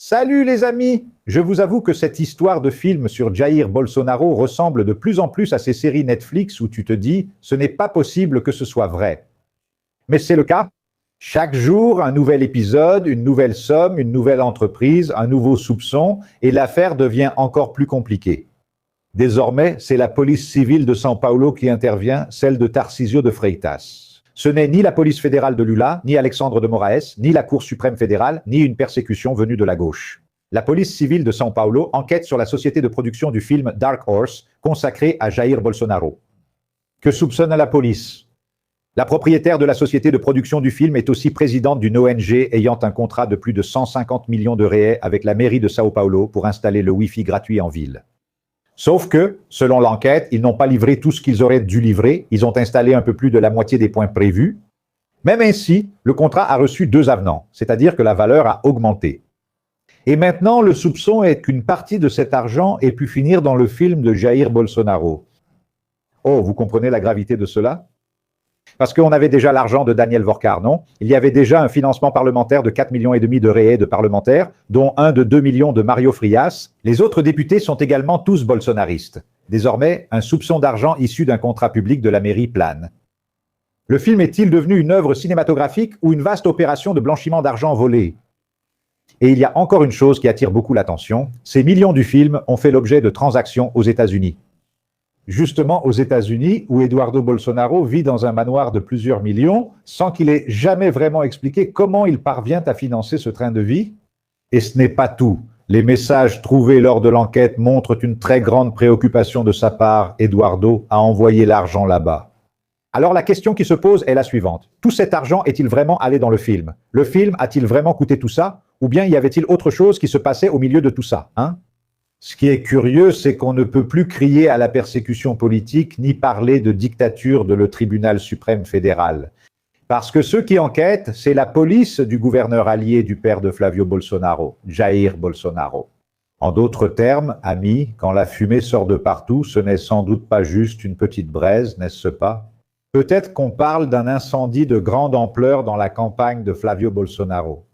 Salut les amis! Je vous avoue que cette histoire de film sur Jair Bolsonaro ressemble de plus en plus à ces séries Netflix où tu te dis « ce n'est pas possible que ce soit vrai ». Mais c'est le cas. Chaque jour, un nouvel épisode, une nouvelle somme, une nouvelle entreprise, un nouveau soupçon, et l'affaire devient encore plus compliquée. Désormais, c'est la police civile de São Paulo qui intervient, celle de Tarcísio de Freitas. Ce n'est ni la police fédérale de Lula, ni Alexandre de Moraes, ni la Cour suprême fédérale, ni une persécution venue de la gauche. La police civile de São Paulo enquête sur la société de production du film Dark Horse, consacrée à Jair Bolsonaro. Que soupçonne la police? La propriétaire de la société de production du film est aussi présidente d'une ONG ayant un contrat de plus de 150 millions de réais avec la mairie de São Paulo pour installer le Wi-Fi gratuit en ville. Sauf que, selon l'enquête, ils n'ont pas livré tout ce qu'ils auraient dû livrer, ils ont installé un peu plus de la moitié des points prévus. Même ainsi, le contrat a reçu 2 avenants, c'est-à-dire que la valeur a augmenté. Et maintenant, le soupçon est qu'une partie de cet argent ait pu finir dans le film de Jair Bolsonaro. Oh, vous comprenez la gravité de cela? Parce qu'on avait déjà l'argent de Daniel Vorcar, non? Il y avait déjà un financement parlementaire de 4,5 millions de réais de parlementaires, dont un de 2 millions de Mario Frias. Les autres députés sont également tous bolsonaristes. Désormais, un soupçon d'argent issu d'un contrat public de la mairie plane. Le film est-il devenu une œuvre cinématographique ou une vaste opération de blanchiment d'argent volé? Et il y a encore une chose qui attire beaucoup l'attention. Ces millions du film ont fait l'objet de transactions aux États-Unis. Justement aux États-Unis, où Eduardo Bolsonaro vit dans un manoir de plusieurs millions, sans qu'il ait jamais vraiment expliqué comment il parvient à financer ce train de vie. Et ce n'est pas tout. Les messages trouvés lors de l'enquête montrent une très grande préoccupation de sa part, Eduardo, à envoyer l'argent là-bas. Alors la question qui se pose est la suivante. Tout cet argent est-il vraiment allé dans le film? Le film a-t-il vraiment coûté tout ça? Ou bien y avait-il autre chose qui se passait au milieu de tout ça, hein? Ce qui est curieux, c'est qu'on ne peut plus crier à la persécution politique ni parler de dictature de le tribunal suprême fédéral. Parce que ceux qui enquêtent, c'est la police du gouverneur allié du père de Flavio Bolsonaro, Jair Bolsonaro. En d'autres termes, amis, quand la fumée sort de partout, ce n'est sans doute pas juste une petite braise, n'est-ce pas? Peut-être qu'on parle d'un incendie de grande ampleur dans la campagne de Flavio Bolsonaro.